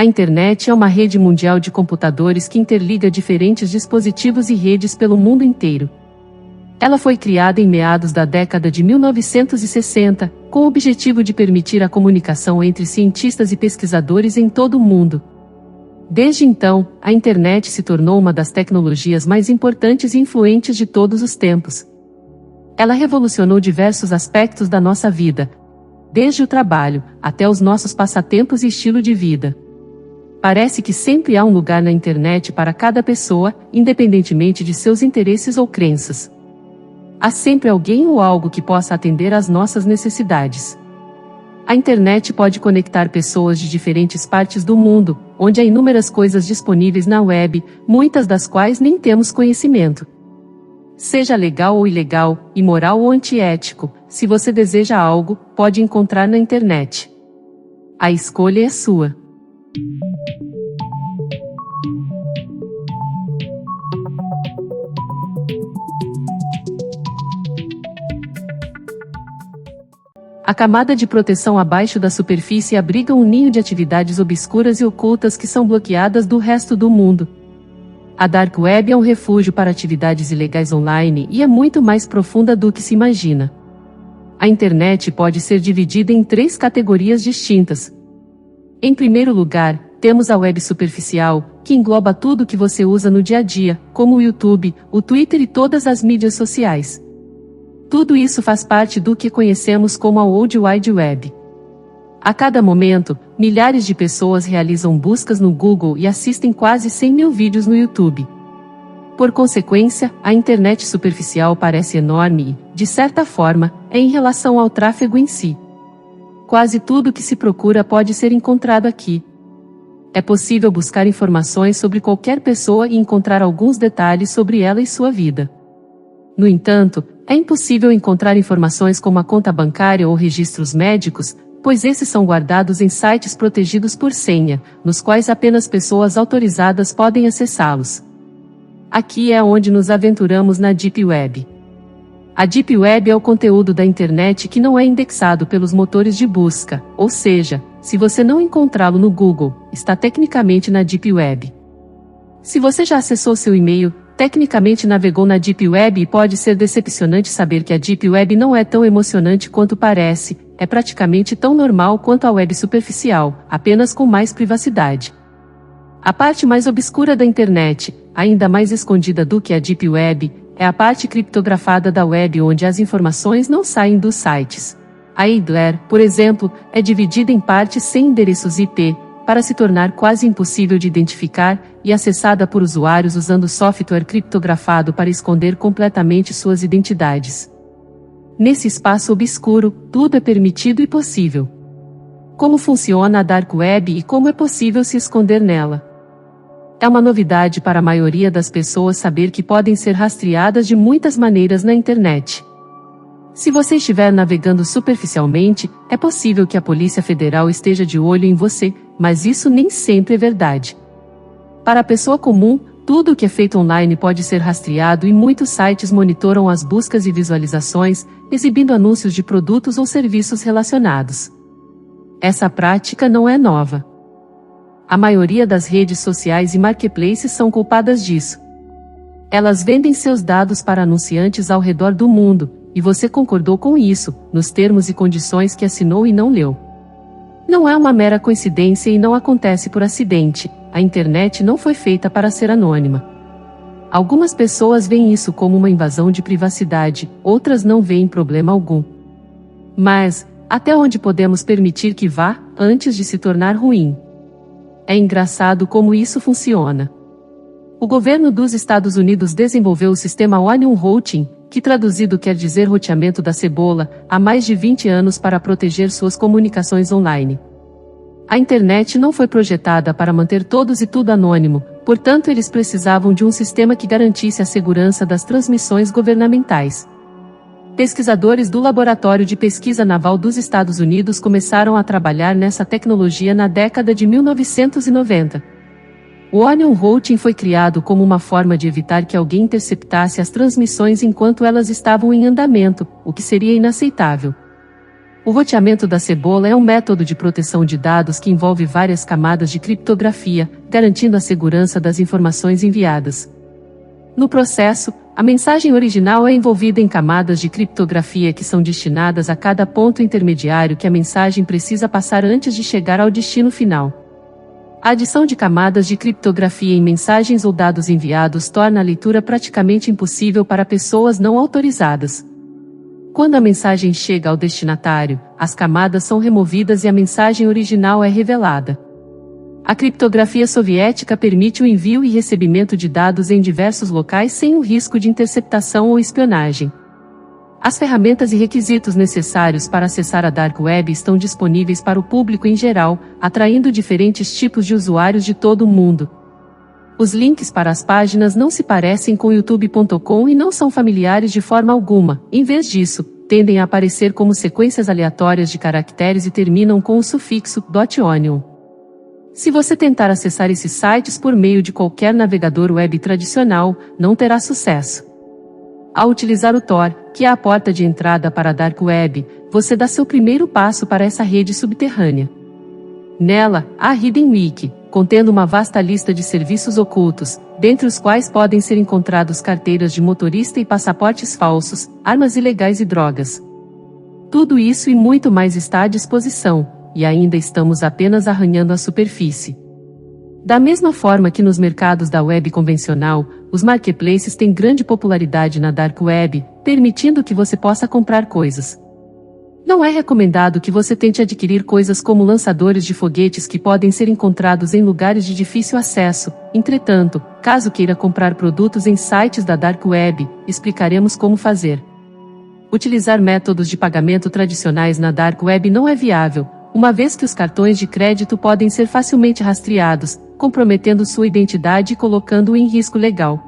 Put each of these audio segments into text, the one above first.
A internet é uma rede mundial de computadores que interliga diferentes dispositivos e redes pelo mundo inteiro. Ela foi criada em meados da década de 1960, com o objetivo de permitir a comunicação entre cientistas e pesquisadores em todo o mundo. Desde então, a internet se tornou uma das tecnologias mais importantes e influentes de todos os tempos. Ela revolucionou diversos aspectos da nossa vida, desde o trabalho, até os nossos passatempos e estilo de vida. Parece que sempre há um lugar na internet para cada pessoa, independentemente de seus interesses ou crenças. Há sempre alguém ou algo que possa atender às nossas necessidades. A internet pode conectar pessoas de diferentes partes do mundo, onde há inúmeras coisas disponíveis na web, muitas das quais nem temos conhecimento. Seja legal ou ilegal, imoral ou antiético, se você deseja algo, pode encontrar na internet. A escolha é sua. A camada de proteção abaixo da superfície abriga um ninho de atividades obscuras e ocultas que são bloqueadas do resto do mundo. A Dark Web é um refúgio para atividades ilegais online e é muito mais profunda do que se imagina. A internet pode ser dividida em 3 categorias distintas. Em primeiro lugar, temos a web superficial, que engloba tudo que você usa no dia a dia, como o YouTube, o Twitter e todas as mídias sociais. Tudo isso faz parte do que conhecemos como a World Wide Web. A cada momento, milhares de pessoas realizam buscas no Google e assistem quase 100 mil vídeos no YouTube. Por consequência, a internet superficial parece enorme e, de certa forma, é em relação ao tráfego em si. Quase tudo que se procura pode ser encontrado aqui. É possível buscar informações sobre qualquer pessoa e encontrar alguns detalhes sobre ela e sua vida. No entanto, é impossível encontrar informações como a conta bancária ou registros médicos, pois esses são guardados em sites protegidos por senha, nos quais apenas pessoas autorizadas podem acessá-los. Aqui é onde nos aventuramos na Deep Web. A Deep Web é o conteúdo da internet que não é indexado pelos motores de busca, ou seja, se você não encontrá-lo no Google, está tecnicamente na Deep Web. Se você já acessou seu e-mail, tecnicamente navegou na Deep Web e pode ser decepcionante saber que a Deep Web não é tão emocionante quanto parece, é praticamente tão normal quanto a web superficial, apenas com mais privacidade. A parte mais obscura da internet, ainda mais escondida do que a Deep Web, é a parte criptografada da web onde as informações não saem dos sites. A Idler, por exemplo, é dividida em partes sem endereços IP, para se tornar quase impossível de identificar, e acessada por usuários usando software criptografado para esconder completamente suas identidades. Nesse espaço obscuro, tudo é permitido e possível. Como funciona a Dark Web e como é possível se esconder nela? É uma novidade para a maioria das pessoas saber que podem ser rastreadas de muitas maneiras na internet. Se você estiver navegando superficialmente, é possível que a Polícia Federal esteja de olho em você, mas isso nem sempre é verdade. Para a pessoa comum, tudo o que é feito online pode ser rastreado e muitos sites monitoram as buscas e visualizações, exibindo anúncios de produtos ou serviços relacionados. Essa prática não é nova. A maioria das redes sociais e marketplaces são culpadas disso. Elas vendem seus dados para anunciantes ao redor do mundo, e você concordou com isso, nos termos e condições que assinou e não leu. Não é uma mera coincidência e não acontece por acidente, a internet não foi feita para ser anônima. Algumas pessoas veem isso como uma invasão de privacidade, outras não veem problema algum. Mas, até onde podemos permitir que vá, antes de se tornar ruim? É engraçado como isso funciona. O governo dos Estados Unidos desenvolveu o sistema Onion Routing, que traduzido quer dizer roteamento da cebola, há mais de 20 anos para proteger suas comunicações online. A internet não foi projetada para manter todos e tudo anônimo, portanto eles precisavam de um sistema que garantisse a segurança das transmissões governamentais. Pesquisadores do Laboratório de Pesquisa Naval dos Estados Unidos começaram a trabalhar nessa tecnologia na década de 1990. O Onion Routing foi criado como uma forma de evitar que alguém interceptasse as transmissões enquanto elas estavam em andamento, o que seria inaceitável. O roteamento da cebola é um método de proteção de dados que envolve várias camadas de criptografia, garantindo a segurança das informações enviadas. No processo, a mensagem original é envolvida em camadas de criptografia que são destinadas a cada ponto intermediário que a mensagem precisa passar antes de chegar ao destino final. A adição de camadas de criptografia em mensagens ou dados enviados torna a leitura praticamente impossível para pessoas não autorizadas. Quando a mensagem chega ao destinatário, as camadas são removidas e a mensagem original é revelada. A criptografia soviética permite o envio e recebimento de dados em diversos locais sem o risco de interceptação ou espionagem. As ferramentas e requisitos necessários para acessar a Dark Web estão disponíveis para o público em geral, atraindo diferentes tipos de usuários de todo o mundo. Os links para as páginas não se parecem com youtube.com e não são familiares de forma alguma, em vez disso, tendem a aparecer como sequências aleatórias de caracteres e terminam com o sufixo .onion. Se você tentar acessar esses sites por meio de qualquer navegador web tradicional, não terá sucesso. Ao utilizar o Tor, que é a porta de entrada para a Dark Web, você dá seu primeiro passo para essa rede subterrânea. Nela, há a Hidden Wiki, contendo uma vasta lista de serviços ocultos, dentre os quais podem ser encontrados carteiras de motorista e passaportes falsos, armas ilegais e drogas. Tudo isso e muito mais está à disposição. E ainda estamos apenas arranhando a superfície. Da mesma forma que nos mercados da web convencional, os marketplaces têm grande popularidade na Dark Web, permitindo que você possa comprar coisas. Não é recomendado que você tente adquirir coisas como lançadores de foguetes que podem ser encontrados em lugares de difícil acesso. Entretanto, caso queira comprar produtos em sites da Dark Web, explicaremos como fazer. Utilizar métodos de pagamento tradicionais na Dark Web não é viável, uma vez que os cartões de crédito podem ser facilmente rastreados, comprometendo sua identidade e colocando-o em risco legal.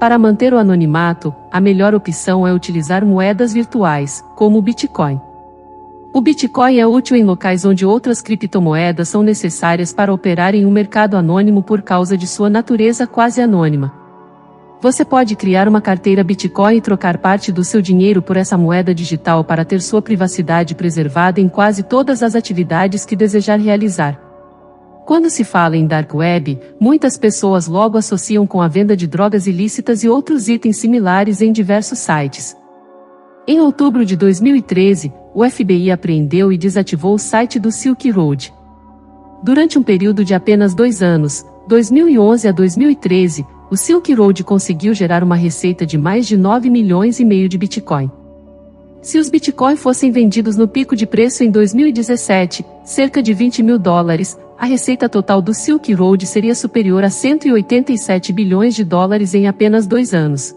Para manter o anonimato, a melhor opção é utilizar moedas virtuais, como o Bitcoin. O Bitcoin é útil em locais onde outras criptomoedas são necessárias para operar em um mercado anônimo por causa de sua natureza quase anônima. Você pode criar uma carteira Bitcoin e trocar parte do seu dinheiro por essa moeda digital para ter sua privacidade preservada em quase todas as atividades que desejar realizar. Quando se fala em Dark Web, muitas pessoas logo associam com a venda de drogas ilícitas e outros itens similares em diversos sites. Em outubro de 2013, o FBI apreendeu e desativou o site do Silk Road. Durante um período de apenas 2 anos, 2011 a 2013, o Silk Road conseguiu gerar uma receita de mais de 9 milhões e meio de Bitcoin. Se os Bitcoin fossem vendidos no pico de preço em 2017, cerca de $20 mil, a receita total do Silk Road seria superior a 187 bilhões de dólares em apenas 2 anos.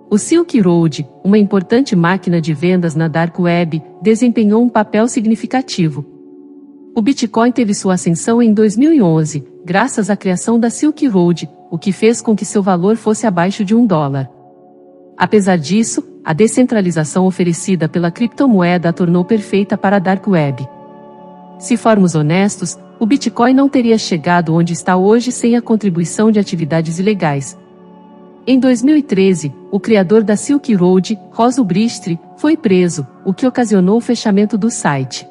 O Silk Road, uma importante máquina de vendas na Dark Web, desempenhou um papel significativo. O Bitcoin teve sua ascensão em 2011, graças à criação da Silk Road, o que fez com que seu valor fosse abaixo de $1. Apesar disso, a descentralização oferecida pela criptomoeda a tornou perfeita para a Dark Web. Se formos honestos, o Bitcoin não teria chegado onde está hoje sem a contribuição de atividades ilegais. Em 2013, o criador da Silk Road, Ross Ulbricht, foi preso, o que ocasionou o fechamento do site.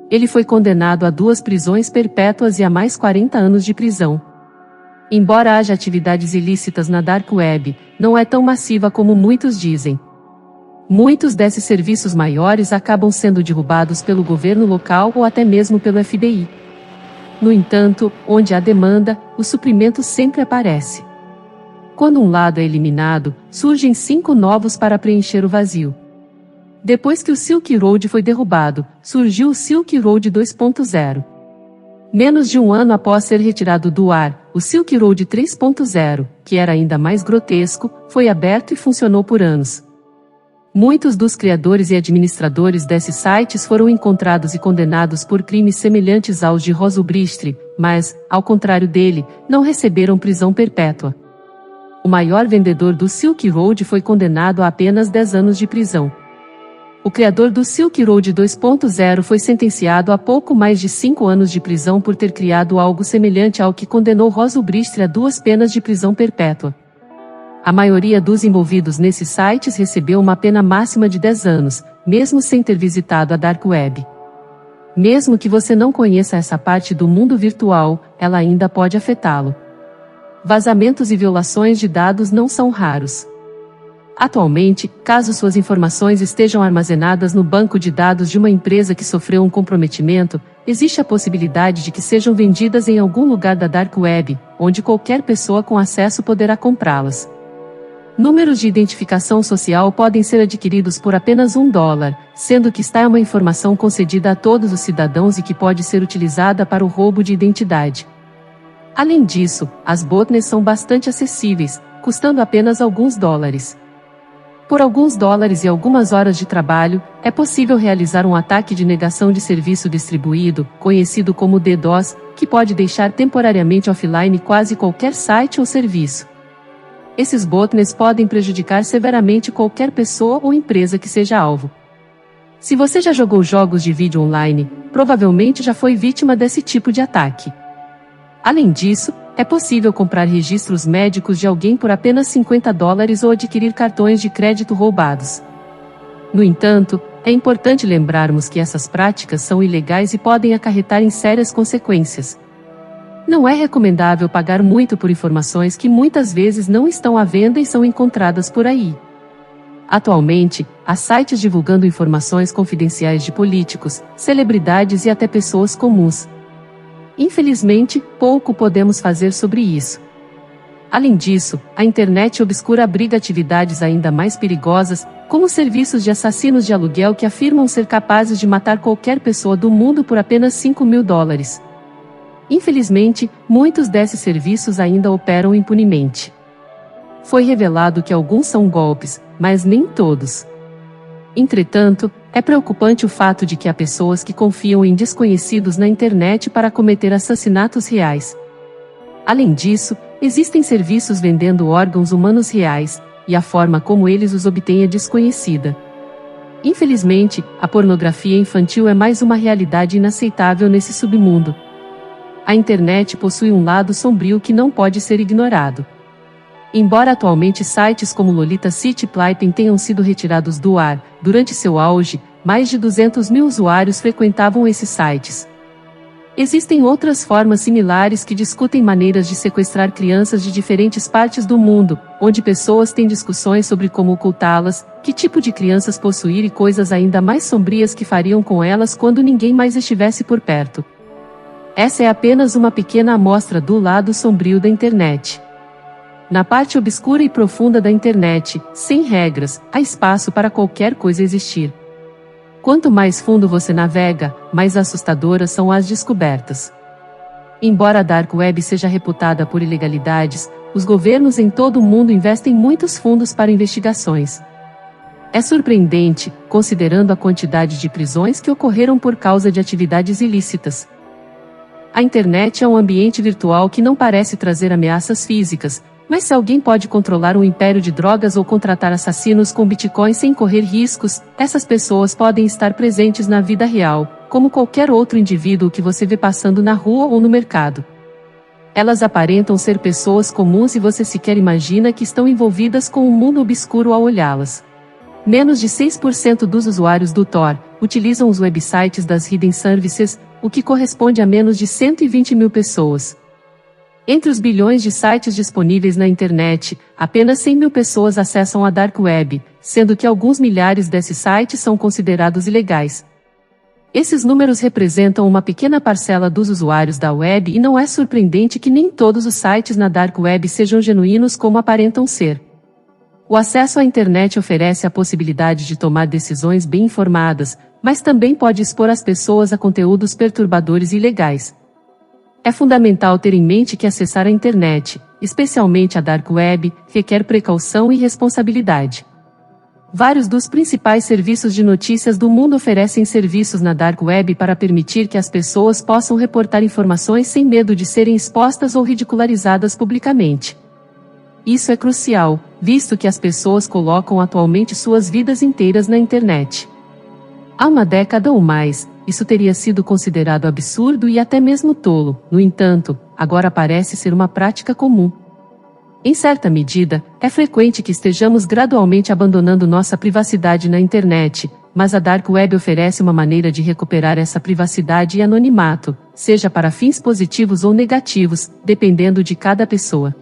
Ele foi condenado a 2 prisões perpétuas e a mais 40 anos de prisão. Embora haja atividades ilícitas na Dark Web, não é tão massiva como muitos dizem. Muitos desses serviços maiores acabam sendo derrubados pelo governo local ou até mesmo pelo FBI. No entanto, onde há demanda, o suprimento sempre aparece. Quando um lado é eliminado, surgem 5 novos para preencher o vazio. Depois que o Silk Road foi derrubado, surgiu o Silk Road 2.0. Menos de um ano após ser retirado do ar, o Silk Road 3.0, que era ainda mais grotesco, foi aberto e funcionou por anos. Muitos dos criadores e administradores desses sites foram encontrados e condenados por crimes semelhantes aos de Ross Ulbricht, mas, ao contrário dele, não receberam prisão perpétua. O maior vendedor do Silk Road foi condenado a apenas 10 anos de prisão. O criador do Silk Road 2.0 foi sentenciado a pouco mais de 5 anos de prisão por ter criado algo semelhante ao que condenou Ross Ulbricht a 2 penas de prisão perpétua. A maioria dos envolvidos nesses sites recebeu uma pena máxima de 10 anos, mesmo sem ter visitado a Dark Web. Mesmo que você não conheça essa parte do mundo virtual, ela ainda pode afetá-lo. Vazamentos e violações de dados não são raros. Atualmente, caso suas informações estejam armazenadas no banco de dados de uma empresa que sofreu um comprometimento, existe a possibilidade de que sejam vendidas em algum lugar da Dark Web, onde qualquer pessoa com acesso poderá comprá-las. Números de identificação social podem ser adquiridos por apenas $1, sendo que esta é uma informação concedida a todos os cidadãos e que pode ser utilizada para o roubo de identidade. Além disso, as botnets são bastante acessíveis, custando apenas alguns dólares. Por alguns dólares e algumas horas de trabalho, é possível realizar um ataque de negação de serviço distribuído, conhecido como DDoS, que pode deixar temporariamente offline quase qualquer site ou serviço. Esses botnets podem prejudicar severamente qualquer pessoa ou empresa que seja alvo. Se você já jogou jogos de vídeo online, provavelmente já foi vítima desse tipo de ataque. Além disso, é possível comprar registros médicos de alguém por apenas $50 ou adquirir cartões de crédito roubados. No entanto, é importante lembrarmos que essas práticas são ilegais e podem acarretar em sérias consequências. Não é recomendável pagar muito por informações que muitas vezes não estão à venda e são encontradas por aí. Atualmente, há sites divulgando informações confidenciais de políticos, celebridades e até pessoas comuns. Infelizmente, pouco podemos fazer sobre isso. Além disso, a internet obscura abriga atividades ainda mais perigosas, como serviços de assassinos de aluguel que afirmam ser capazes de matar qualquer pessoa do mundo por apenas $5.000. Infelizmente, muitos desses serviços ainda operam impunemente. Foi revelado que alguns são golpes, mas nem todos. Entretanto, é preocupante o fato de que há pessoas que confiam em desconhecidos na internet para cometer assassinatos reais. Além disso, existem serviços vendendo órgãos humanos reais, e a forma como eles os obtêm é desconhecida. Infelizmente, a pornografia infantil é mais uma realidade inaceitável nesse submundo. A internet possui um lado sombrio que não pode ser ignorado. Embora atualmente sites como Lolita City Plypen tenham sido retirados do ar, durante seu auge, mais de 200 mil usuários frequentavam esses sites. Existem outras formas similares que discutem maneiras de sequestrar crianças de diferentes partes do mundo, onde pessoas têm discussões sobre como ocultá-las, que tipo de crianças possuir e coisas ainda mais sombrias que fariam com elas quando ninguém mais estivesse por perto. Essa é apenas uma pequena amostra do lado sombrio da internet. Na parte obscura e profunda da internet, sem regras, há espaço para qualquer coisa existir. Quanto mais fundo você navega, mais assustadoras são as descobertas. Embora a Dark Web seja reputada por ilegalidades, os governos em todo o mundo investem muitos fundos para investigações. É surpreendente, considerando a quantidade de prisões que ocorreram por causa de atividades ilícitas. A internet é um ambiente virtual que não parece trazer ameaças físicas, mas se alguém pode controlar um império de drogas ou contratar assassinos com Bitcoin sem correr riscos, essas pessoas podem estar presentes na vida real, como qualquer outro indivíduo que você vê passando na rua ou no mercado. Elas aparentam ser pessoas comuns e você sequer imagina que estão envolvidas com um mundo obscuro ao olhá-las. Menos de 6% dos usuários do Tor utilizam os websites das Hidden Services, o que corresponde a menos de 120 mil pessoas. Entre os bilhões de sites disponíveis na internet, apenas 100 mil pessoas acessam a Dark Web, sendo que alguns milhares desses sites são considerados ilegais. Esses números representam uma pequena parcela dos usuários da web e não é surpreendente que nem todos os sites na Dark Web sejam genuínos como aparentam ser. O acesso à internet oferece a possibilidade de tomar decisões bem informadas, mas também pode expor as pessoas a conteúdos perturbadores e ilegais. É fundamental ter em mente que acessar a internet, especialmente a Dark Web, requer precaução e responsabilidade. Vários dos principais serviços de notícias do mundo oferecem serviços na Dark Web para permitir que as pessoas possam reportar informações sem medo de serem expostas ou ridicularizadas publicamente. Isso é crucial, visto que as pessoas colocam atualmente suas vidas inteiras na internet. Há uma década ou mais, isso teria sido considerado absurdo e até mesmo tolo, no entanto, agora parece ser uma prática comum. Em certa medida, é frequente que estejamos gradualmente abandonando nossa privacidade na internet, mas a Dark Web oferece uma maneira de recuperar essa privacidade e anonimato, seja para fins positivos ou negativos, dependendo de cada pessoa.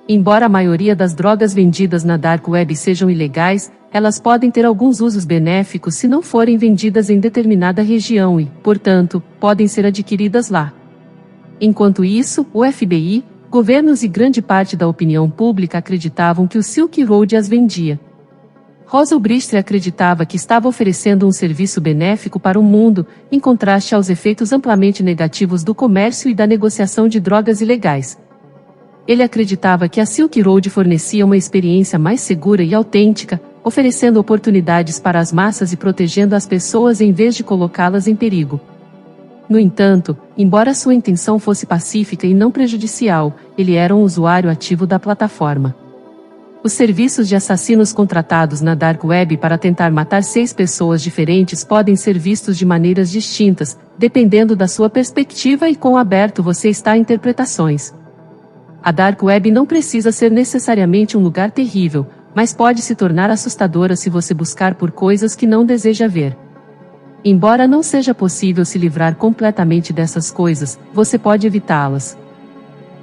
Embora a maioria das drogas vendidas na Dark Web sejam ilegais, elas podem ter alguns usos benéficos se não forem vendidas em determinada região e, portanto, podem ser adquiridas lá. Enquanto isso, o FBI, governos e grande parte da opinião pública acreditavam que o Silk Road as vendia. Russell Brister acreditava que estava oferecendo um serviço benéfico para o mundo, em contraste aos efeitos amplamente negativos do comércio e da negociação de drogas ilegais. Ele acreditava que a Silk Road fornecia uma experiência mais segura e autêntica, oferecendo oportunidades para as massas e protegendo as pessoas em vez de colocá-las em perigo. No entanto, embora sua intenção fosse pacífica e não prejudicial, ele era um usuário ativo da plataforma. Os serviços de assassinos contratados na Dark Web para tentar matar 6 pessoas diferentes podem ser vistos de maneiras distintas, dependendo da sua perspectiva e quão aberto você está a interpretações. A Dark Web não precisa ser necessariamente um lugar terrível, mas pode se tornar assustadora se você buscar por coisas que não deseja ver. Embora não seja possível se livrar completamente dessas coisas, você pode evitá-las.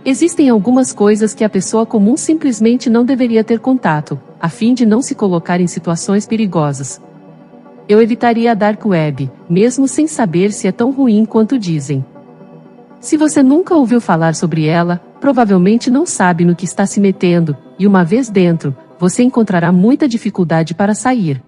Existem algumas coisas que a pessoa comum simplesmente não deveria ter contato, a fim de não se colocar em situações perigosas. Eu evitaria a Dark Web, mesmo sem saber se é tão ruim quanto dizem. Se você nunca ouviu falar sobre ela, provavelmente não sabe no que está se metendo, e uma vez dentro, você encontrará muita dificuldade para sair.